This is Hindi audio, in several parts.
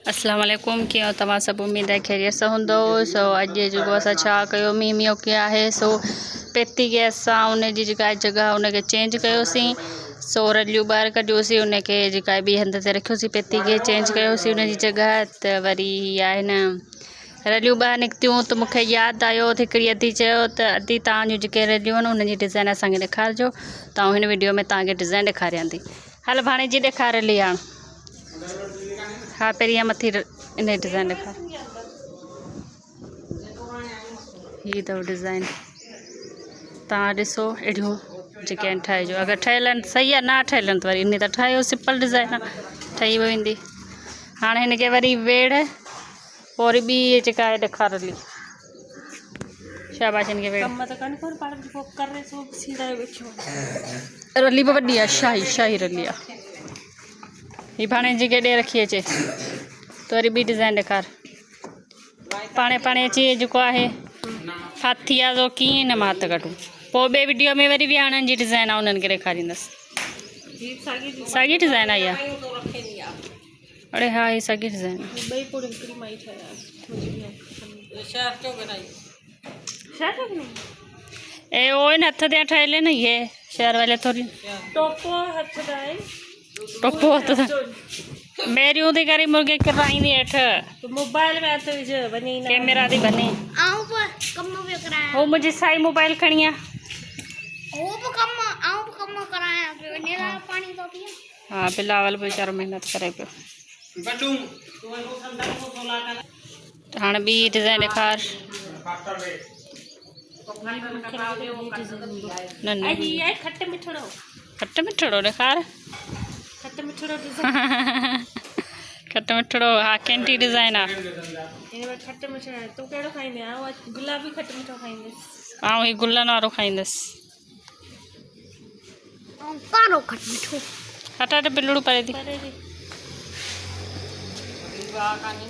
अस्सलाम वालेकुम कीअं तव्हां सभु उम्मीद आहे खैरियत सां हूंदो। सो अॼु जेको असां छा कयो मींहुं कयो आहे सो पेती गैस सां उन जी जेका जॻह उनखे चेंज कयोसीं। सो रलियूं ॿाहिरि कढियोसीं उनखे जेका ॿिए हंध ते रखियोसीं पेती खे चेंज कयोसीं उनजी जॻह। त वरी आहे न रलियूं ॿाहिरि निकितियूं त मूंखे यादि आयो त हिकिड़ी अदी चयो त अदी तव्हांजूं जेके रलियूं आहिनि उनजी डिज़ाइन असांखे ॾेखारिजो त आउं हिन वीडियो में तव्हांखे डिज़ाइन ॾेखारियां थी। हल भाणे जी ॾेखार रली हाणे। हाँ पहिरियां मथी इन डिज़ाइन ॾेखार। हीअ अथव डिज़ाइन तव्हां ॾिसो अहिड़ियूं जेके आहिनि ठाहिजो। अगरि ठहियल आहिनि सही आहे, न ठहियल आहिनि त वरी इन त ठाहियो सिंपल डिज़ाइन आहे ठही वेंदी। हाणे हिनखे वरी वेड़ वरी ॿी जेका आहे ॾेखारली शाबाश हिनखे वेड़ रली बि वॾी आहे शाही शाही रली आहे। ही भाणे जी केॾे रखी अचे त वरी ॿी डिज़ाइन ॾेखार। पाणे पाणे अची जेको आहे फाथी आहे तो कीअं न मां हथु कढूं पोइ ॿिए वीडियो में वरी विहाणनि जी डिज़ाइन आहे उन्हनि खे ॾेखारींदसि। साॻी डिज़ाइन आई आहे। अड़े हा ही साॻी डिज़ाइन ए ओ इन हथ ते ठहियल न ये शहर वाले थोड़ी टोपो हथ मेरियूं थी करे मुर्गे कराईंदी हेठ मोबाइल में हथ विझ वञी कैमरा थी बने हो मुंहिंजी साई मोबाइल खणी आ हाँ बिलावल बेचारो मेहनत करे पियो। हाणे ॿी डिज़ाइन ॾेखार। खट मिठड़ो ॾेखार। खट मिठड़ो हा कैंटी डिज़ाइन आहे। आउं ही गुलनि वारो खाईंदसि। हट हट बिलड़ू परे थी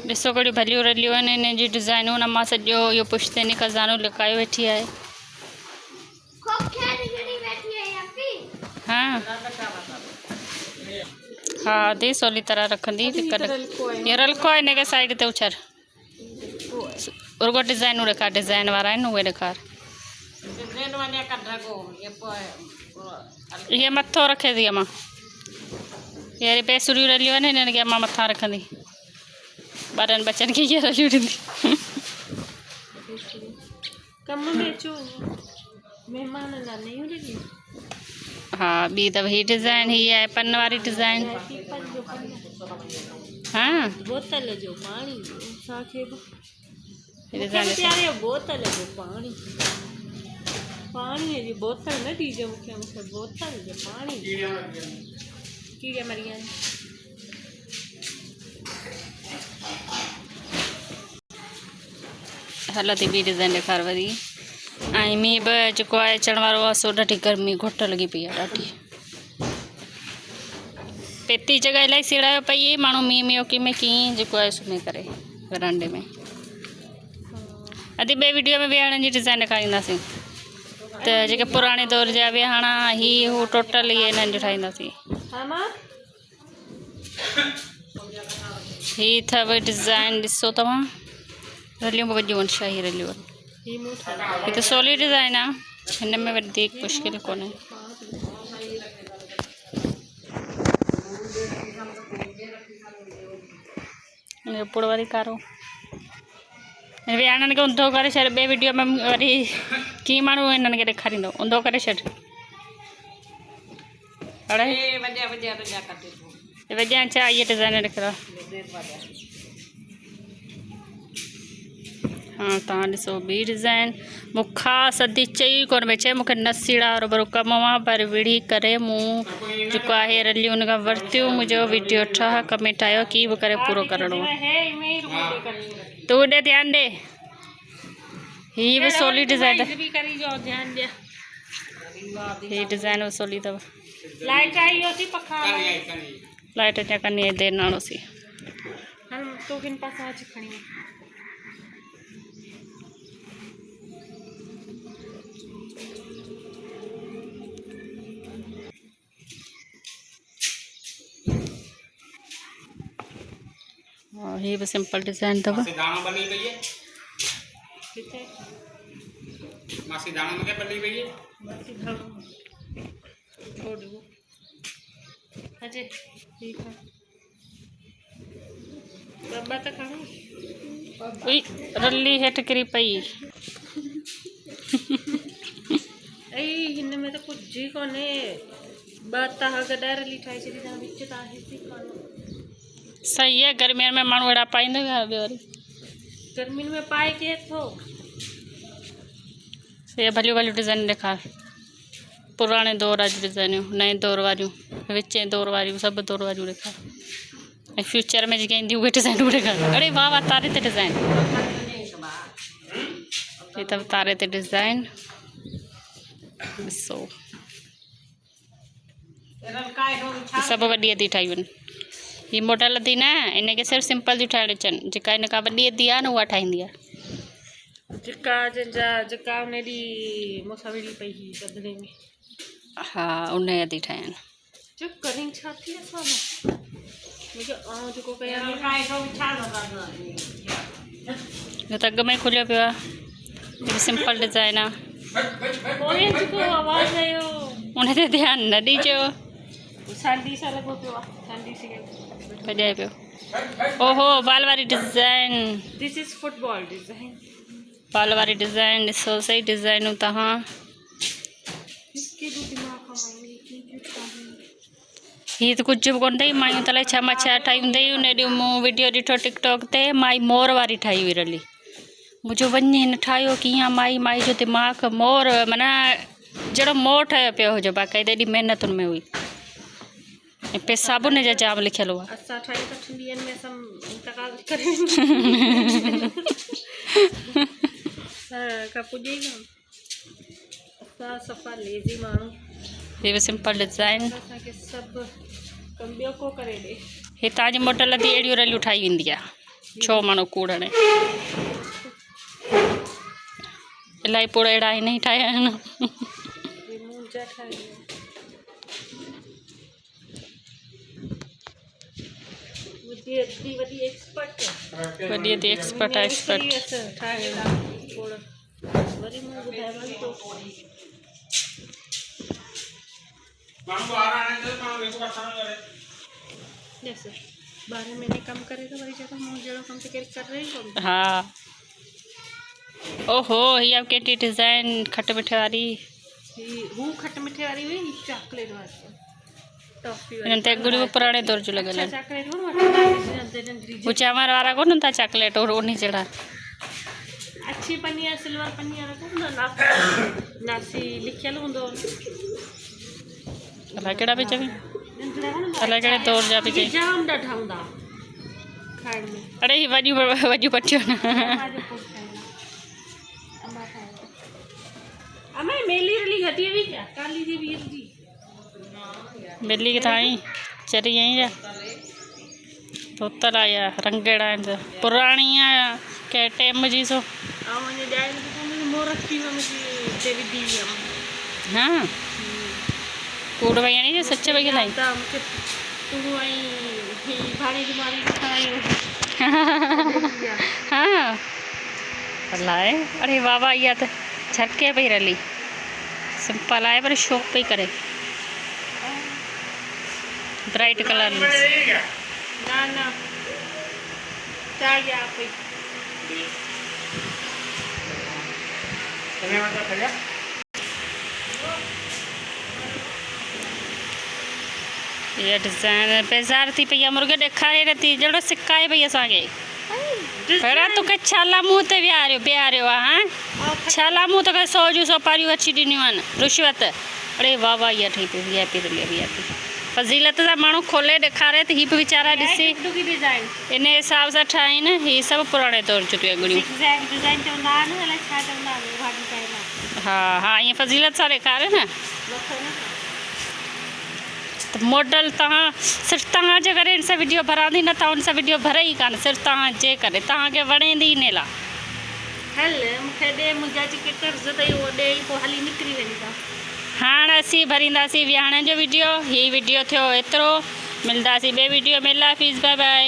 ॾिसो कहिड़ियूं भलियूं रलियूं आहिनि इन जी डिज़ाइनूं। हुन मां सॼो इहो पुश्तैनी खज़ानो लिकायो वेठी आहे। हाँ हाँ दी सवली तरह रखंदी ये रलको आहे हिनखे साइड ते उछर रुगो डिज़ाइनूं ॾेखार डिज़ाइन वारा आहिनि उहे ॾेखार। इहे मथो रखे थी अमां ये पैसुरियूं रलियूं आहिनि हिननि खे अमां मथां रखंदी ॿारनि बचनि खे इहे रलियूं ॾींदी। हाँ ॿी अथव हीअ डिज़ाइन हीअ आहे पन वारी डिज़ाइन। हाँ बोतल जो पाणी बोतल जो पाणी पाणीअ जी बोतल न ॾिजो मूंखे मूंखे बोतल जो पाणी कीड़े मरी आहिनि। हल थी ॿी डिज़ाइन ॾेखार वरी। ऐं मींहुं बि जेको आहे अचण वारो आहे सो ॾाढी गर्मी घुट लॻी पई आहे ॾाढी। पेती जॻह इलाही सीड़ायो पई माण्हू मींहुं में कीअं जेको आहे सुम्ही करे वरांडे में। अॼु ॿिए वीडियो में विहाणनि जी डिज़ाइन ॾेखारींदासीं त जेके पुराणे दौर जा विहाणा ही हू टोटल इहे हिननि जो ठाहींदासीं। ही अथव डिज़ाइन ॾिसो तव्हां रलियूं बि वॾियूं आहिनि शाही रलियूं आहिनि। हीअ त सवली डिज़ाइन आहे हिन में वधीक मुश्किल कोन्हे। पुड़ वरी कारो विहाणनि खे ऊंधो करे छॾ। ॿिए वीडियो में वरी कीअं माण्हू हिननि खे ॾेखारींदो ऊंधो करे छॾ। अड़े वॼा छा इहे डिज़ाइन ॾेखारो। हाँ तव्हां ॾिसो ॿी डिज़ाइन मूंखां सदी चई कोन भई चए मूंखे न सीड़ा बराबरि कमु आहे पर विढ़ी करे मूं जेको आहे रलियूं हुन खां वरितियूं। मुंहिंजो वीडियो ठाह कमेंट आयो की बि करे पूरो करिणो आहे तूं ॾे ध्यानु ॾे। हीअ बि सवली डिज़ाइन हीअ डिज़ाइन बि सवली अथव। लाइट अञा करणी आहे देरि नाणोसीं। और ये भी सिंपल डिजाइन तब दाना बनी गई है कितने मासी दाना में क्या बनी गई है मासी दाना छोड़ दो अजय ठीक है बाबा तो खाना उई रल्ली हेठ करी पई ऐ हिन में तो कुछ जी कोने बात ता गडा रली ठाई छडी ता विच ता है सी खानो सही है गर्मियों में माण्हू अहिड़ा पाईंदो वरी गर्मियुनि में पाए के थो ये भलियूं भलियूं डिज़ाइन ॾेखार पुराणे दौर जी डिज़ाइनियूं नए दौर वारियूं विचे दौर वारियूं सभु दौर वारियूं ॾेखार ऐं फ्यूचर में जेके ईंदियूं उहे डिज़ाइनूं ॾेखार अड़े वाह वाह तारे ते डिज़ाइन ये अथव तारे ते डिज़ाइन ॾिसो सभु वॾी अधी ठाहियूं आहिनि हीअ मोटल अधी न इनखे सिर्फ़ु सिंपल थियूं ठाहिण अचनि जेका इन खां वॾी अधी आहे न उहा ठाहींदी आहे जिका जंजा जिका उन दी मोसाविली पई ही बदले में हाँ उन अधी ठाहिया आहिनि जो करिंग छा थी असां मुझे जेको कया काय सो छा लगा इहो त अॻ में खुलियो पियो आहे इहो सिंपल डिज़ाइन आहे ओए जेको आवाज़ आयो उन ते ध्यानु न ॾिजो सांडी सा लगो पियो सांडी से बजाए पियो ओहो बाल वारी design this is football design बाल वारी डिज़ाइन ॾिसो सही डिज़ाइनूं तव्हां इसके भी दिमाग में आएंगे कि हीअ त कुझु बि कोन अथई मायूं त अलाए छा मां छा ठाही हूंदई उन ॾींहुं मूं वीडियो ॾिठो टिकटॉक ते माई मोर वारी ठाही हुई रली मुंहिंजो वञी हिन ठाहियो कीअं माई जो दिमाग़ मोर माना जहिड़ो मोर ठहियो पियो हुजे बाक़ाइदा एॾी महिनतुनि में हुई ऐं पे साबुन जा जाम लिखियलु हुआ असां ठाही त ठंडियनि में असां इंतकाल करे का पुॼे ई कोन असां सफ़ा लेज़ी माण्हू ये भी सिंपल डिज़ाइन असांखे सभु कमु ॿियो को करे ॾे हे तव्हांजी मोटल थी अहिड़ियूं रलियूं ठाही वेंदी आहे छो माण्हू कूड़ हणे इलाही पूड़ अहिड़ा आहिनि ई ठाहिया आहिनि ये मुंहिंजा ठाही वॾी एक्सपर्ट वॾी अधी एक्सपर्ट आहे एक्सपर्ट ठाहे थोरो वरी मूं ॿुधायो तो माण्हू ॿाहिरां आणे त माण्हू हिकु वठणु करे जैसे 12 महीने कम करे तो वरी जगह मूं जहिड़ो कम त केरु करे ई कोन हाँ ओहो हीअ केटी डिज़ाइन खट मिठे वारी हू खट मिठे वारी हुई चॉकलेट वारी टॉफी इन्हनि ते गुड़ियूं पुराणे दौर जूं लॻियल आहिनि चॉकलेट वो हू चांवर वारा कोन हूंदा चॉकलेट और उन जहिड़ा अच्छी पनिया सिल्वर पनिया रखो नासी लिखियल हूंदो अलाए कहिड़ा बि चवी अलाए कहिड़े दौर जा बि चई जाम ॾाढा हूंदा खाइण में अड़े ही वॾियूं पटियूं अम्मा मेली रली घटी हुई क्या काली जी वीर जी मिली किथां आई चरी आई जा धोतल आया रंगेड़ा आहिनि पुराणी आहे कंहिं टाइम जी सो ऐं अञा ॼाए मुंहिंजी मोर रखी हुई मुंहिंजी हिते विधी हुई हाँ कूड़ वई आणी सच वई लाई त मूंखे तूं ऐं भाड़ी जी मारी ठाही हाँ अलाए अरे वाह वाह इहा त झरके पई रली सिंपल आहे पर शौक़ पई करे ब्राइट कलर में ना ना चाहिए आप ही ये डिज़ाइन बेज़ार थी पई आहे मुर्गे ॾेखारे नथी जहिड़ो सिकाए पई असांखे भेण तोखे छाला मुंहं ते बीहारियो आहे हां छाला मुंहं तोखे 100 जूं 100 पारियूं अची ॾिनियूं आहिनि रिश्वत अड़े वाह वाह इहा ठही पई वीआईपी रली वीआईपी फज़ीलत सां माण्हू खोले ॾेखारे त हीअ बि वीचारा ॾिसी इन हिसाब सां ठाहिनि हीअ सभु पुराणे दौर जूं थियूं अॻड़ियूं हा हा ईअं फज़ीलत सां ॾेखारे न त मॉडल तव्हां सिर्फ़ु तव्हांजे करे हिन सां वीडियो भरांदी न तव्हां हुन सां वीडियो भरे ई कान सिर्फ़ु तव्हांजे करे तव्हांखे वणेंदी इन लाइ हल मूंखे ॾे मुंहिंजा जेके कर्ज़ अथई उहो ॾे पोइ हली निकिरी वेंदा हाँ असीं भरींदासीं विहाणे जो वीडियो हीअ वीडियो थियो एतिरो मिलंदासीं ॿिए वीडियो में अल्लाह हाफ़िज़ बाय बाय।